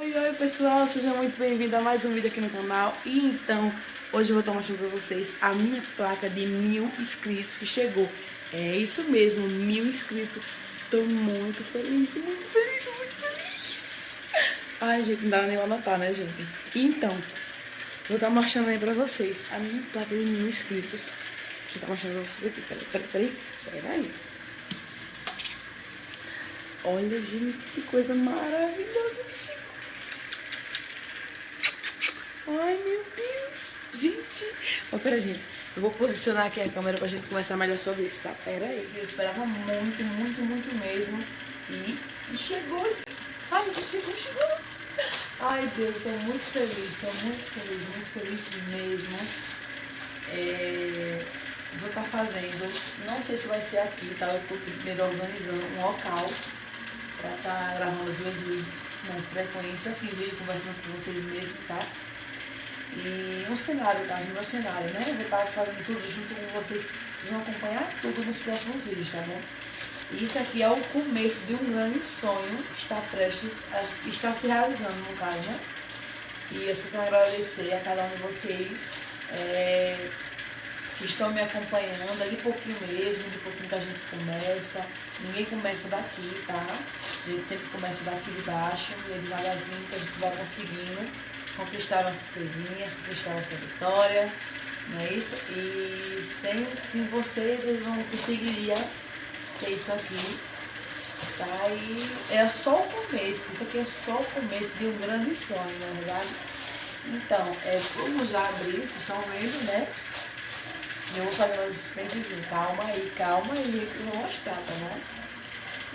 Oi pessoal, seja muito bem-vindo a mais um vídeo aqui no canal. E então, hoje eu vou estar mostrando pra vocês a minha placa de 1000 inscritos que chegou. É isso mesmo, 1000 inscritos. Tô muito feliz, muito feliz, muito feliz. Ai, gente, não dá nem pra notar, né, gente? Então, vou estar mostrando aí pra vocês a minha placa de 1000 inscritos. Deixa eu estar mostrando pra vocês aqui, peraí. Olha, gente, que coisa maravilhosa que chegou. Ai, meu Deus, gente. Ó, pera, gente. Eu vou posicionar aqui a câmera pra gente conversar melhor sobre isso, tá? Pera aí. Eu esperava muito mesmo. E chegou. Ai, chegou. Ai, Deus, eu tô muito feliz mesmo. Vou estar fazendo, não sei se vai ser aqui, tá? Eu tô primeiro organizando um local pra estar gravando os meus vídeos com mais frequência, assim, vídeo conversando com vocês mesmo, tá? E um cenário, no caso, o meu cenário, né? Eu vou estar fazendo tudo junto com vocês. Vocês vão acompanhar tudo nos próximos vídeos, tá bom? E isso aqui é o começo de um grande sonho que está prestes a estar se realizando, no caso, né? E eu só quero agradecer a cada um de vocês que estão me acompanhando, de pouquinho mesmo, de pouquinho que a gente começa. Ninguém começa daqui, tá? A gente sempre começa daqui de baixo, e é devagarzinho que a gente vai conseguindo conquistar nossas coisinhas, conquistar nossa vitória, não é isso? E sem vocês eu não conseguiria ter isso aqui, tá? E é só o começo, isso aqui é só o começo de um grande sonho, na verdade. Então, vamos já abrir, vocês estão vendo, né? Eu vou fazer umas suspensezinhas, calma aí, que eu vou mostrar, tá bom?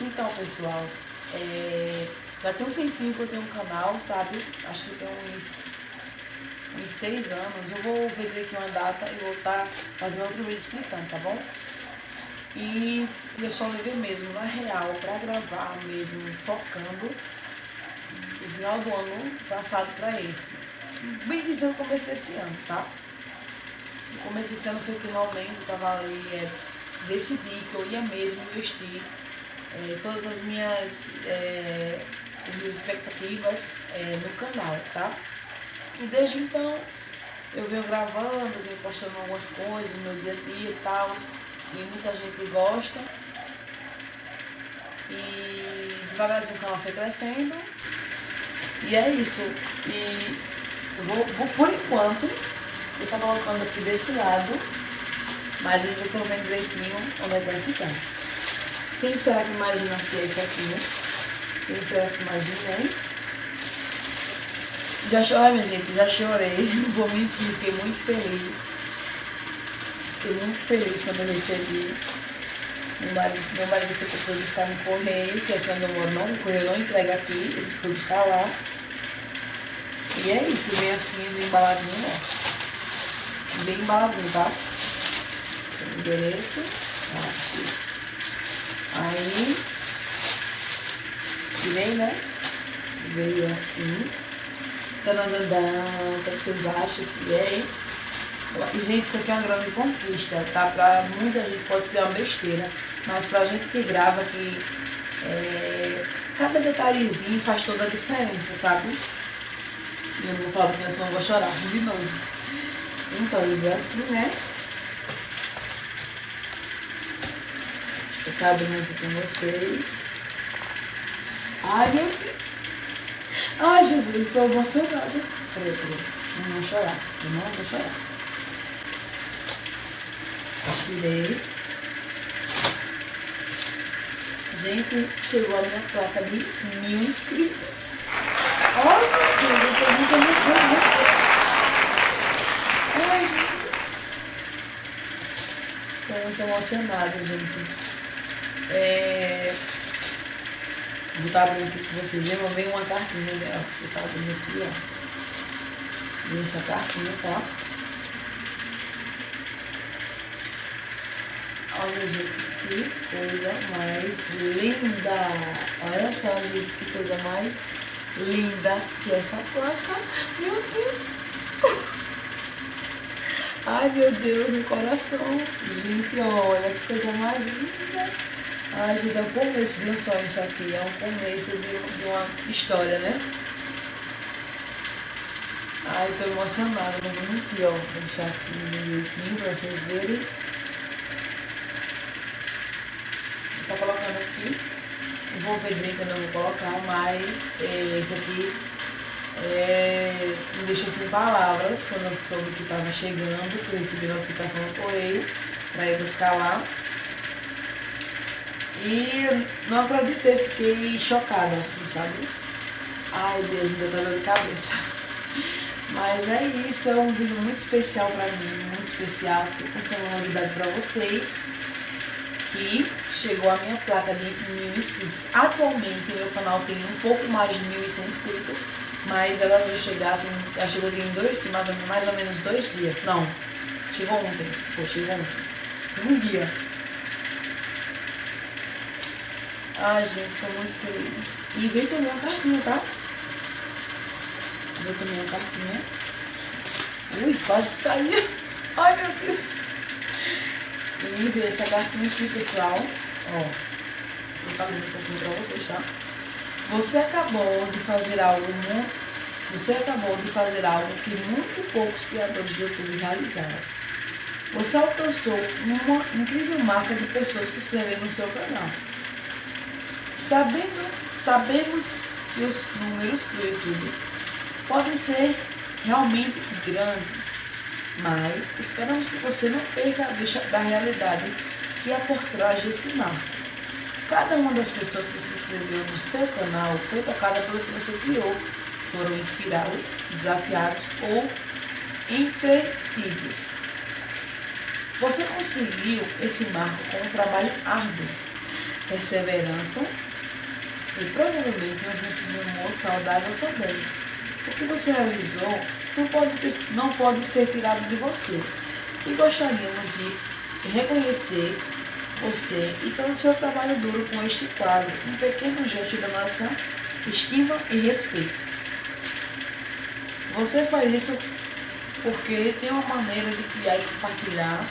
Então, pessoal, já tem um tempinho que eu tenho um canal, sabe? Acho que tem uns 6 anos. Eu vou ver aqui uma data e vou estar fazendo outro vídeo explicando, tá bom? E eu só levei mesmo, na real, pra gravar mesmo, focando do final do ano passado pra esse. Bem dizendo o começo desse ano, tá? No começo desse ano foi que realmente eu tava ali, decidi que eu ia mesmo investir todas as minhas expectativas no canal, tá? E desde então eu venho gravando, venho postando algumas coisas no meu dia a dia e tal, e muita gente gosta. E devagarzinho o canal foi crescendo. E é isso. E vou por enquanto, eu tô colocando aqui desse lado, mas eu ainda tô vendo direitinho onde é que vai ficar. Quem será que imagina que é esse aqui, né? Quem será que imagina, hein? Já chorei, minha gente, já chorei, não vou mentir, fiquei muito feliz. Fiquei muito feliz quando eu recebi. Meu marido foi buscar no correio, que é aqui onde eu moro, o correio não entrega aqui, ele foi buscar lá. E é isso, vem assim, bem embaladinho, ó. Bem embaladinho, tá? O endereço, aqui. Aí, tirei, né? Veio assim. Tananandã, o que vocês acham que é, hein? E, gente, isso aqui é uma grande conquista, tá? Pra muita gente pode ser uma besteira, mas pra gente que grava, que cada detalhezinho faz toda a diferença, sabe? E eu não vou falar porque senão eu vou chorar de novo. Então, ele veio assim, né? Eu tô abrindo aqui com vocês. Ai, meu Deus. Ai, Jesus, estou emocionada. Peraí. Não vou chorar. Eu não vou chorar. Tirei. Gente, chegou a minha placa de 1000 inscritos. Ai, meu Deus, eu tô muito emocionada. Ai, Jesus. Tô muito emocionada, gente. Vou estar abrindo aqui com vocês. Eu veio uma cartinha dela. Vou estar abrindo aqui, ó. Vem essa cartinha, tá? Olha, gente, que coisa mais linda. Olha só, gente, que coisa mais linda que é essa placa. Meu Deus. Ai, meu Deus, no coração. Gente, olha, que coisa mais linda. Ai, gente, é o começo de um sonho isso aqui. É um começo de uma história, né? Ai, tô emocionada, não vou mentir, ó. Vou deixar aqui direitinho pra vocês verem. Tá colocando aqui. Vou ver drink, eu não vou colocar, mas esse aqui me deixou sem palavras quando eu soube que estava chegando, que eu recebi notificação no correio para ir buscar lá. E não acreditei, fiquei chocada, assim, sabe? Ai, Deus, me deu dor de cabeça. Mas é isso, é um vídeo muito especial para mim, muito especial, que eu contei uma novidade para vocês, que chegou a minha placa de 1.000 inscritos. Atualmente, meu canal tem um pouco mais de 1.100 inscritos, mas ela vai chegar, ela chegou tem mais ou menos 2 dias. Não, chegou ontem, chegou ontem. Um dia. Ai, gente, tô muito feliz. E veio também uma cartinha, tá? Veio também uma cartinha. Ui, quase que caiu. Ai, meu Deus. E veio essa cartinha aqui, pessoal. Ó, vou estar lendo um pouquinho pra vocês, tá? Você acabou de fazer algo que muito poucos criadores de YouTube realizaram. Você alcançou uma incrível marca de pessoas se inscrevendo no seu canal. Sabemos que os números do YouTube podem ser realmente grandes, mas esperamos que você não perca a vista da realidade que há por trás desse marco. Cada uma das pessoas que se inscreveu no seu canal foi tocada pelo que você criou, foram inspirados, desafiados ou entretidos. Você conseguiu esse marco com um trabalho árduo, perseverança e provavelmente um senso de humor saudável também. O que você realizou não pode ser tirado de você. E gostaríamos de reconhecer você e todo o seu trabalho duro com este quadro, um pequeno gesto da nossa estima e respeito. Você faz isso porque tem uma maneira de criar e compartilhar,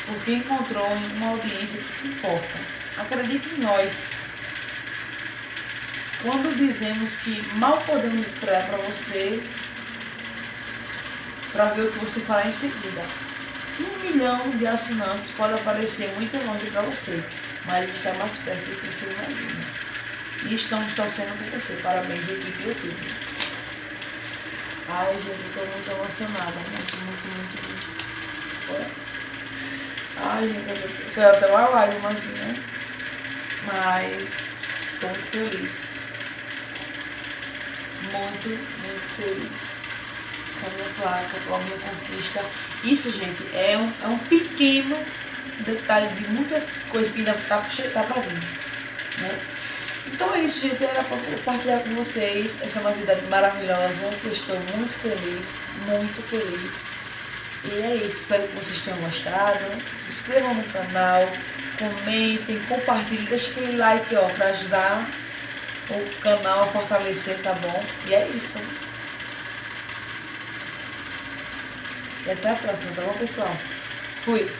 porque encontrou uma audiência que se importa. Acredite em nós quando dizemos que mal podemos esperar para você, para ver o que você fará em seguida. 1 milhão de assinantes pode parecer muito longe para você, mas está mais perto do que você imagina. E estamos torcendo por você. Parabéns, equipe YouTube. Ai, gente, eu estou muito emocionada. Muito. Ai, gente, isso é até uma lágrima assim, né? Mas estou muito feliz. Muito feliz com a minha placa, com a minha conquista. Isso, gente, é um pequeno detalhe de muita coisa que ainda está para vir, né? Então é isso, gente. Era para compartilhar com vocês essa novidade maravilhosa, que eu estou muito feliz. E é isso, espero que vocês tenham gostado. Se inscrevam no canal, comentem, compartilhem, deixem aquele like, ó, para ajudar o canal a fortalecer, tá bom? E é isso. E até a próxima, tá bom, pessoal? Fui!